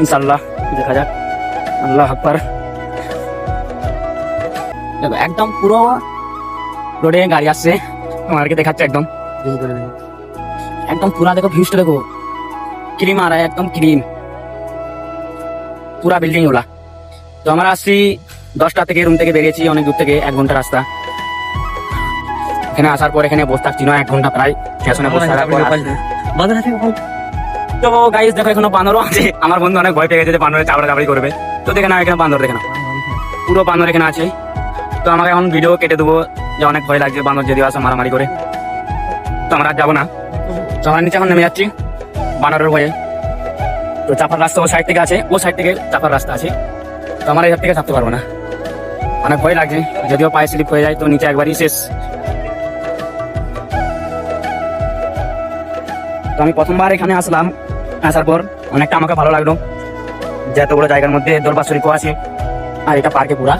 ইনশাল্লাহ দেখা যাক। আল্লাহ আকবার। দেখো একদম পুরো রোডে গাড়ি আসছে, আমাদেরকে দেখাচ্ছে একদম একদম পুরা। দেখো ভিউজটা দেখো, ক্রিম আর একদম ক্রিম, পুরা বিল্ডিং ওলা। তো আমরা আসছি 10টা থেকে, রুম থেকে বেরিয়েছি অনেক দূর থেকে, 1 ঘন্টা রাস্তা। এখানে আসার পর এখানে বসে থাকছি না 1 ঘন্টা প্রায়, স্টেশনে বসে থাকার পর তো গাইস দেখো এখনো বানরও আছে। আমার বন্ধু অনেক ভয় পেয়ে গেছে যে বানরে চাবড়াচাবড়ি করবে। তো দেখে না এখানে বান্দর, দেখে না পুরো বান্দর এখানে আছে। তো আমাকে এখন ভিডিও কেটে দেবো যে অনেক ভয় লাগছে বান্দর যদি আসে মারামারি করে। তো আমরা আর যাবো না, তো আমরা নিচে এখন নেমে যাচ্ছি বানরের ভয়ে। তো চাপার রাস্তা ও সাইড থেকে আছে, ও সাইড থেকে চাপার রাস্তা আছে। তো আমরা এখান থেকে চাপতে পারবো না, অনেক ভয় লাগছে। যদিও পায়ে স্লিপ হয়ে যায় তো নিচে একবারই শেষ। তো আমি প্রথমবার এখানে আসলাম, আসার পর অনেকটা আমাকে ভালো লাগলো যে এত বড় জায়গার মধ্যে দরবার শরীফও আছে আর এটা পার্কে পুরা।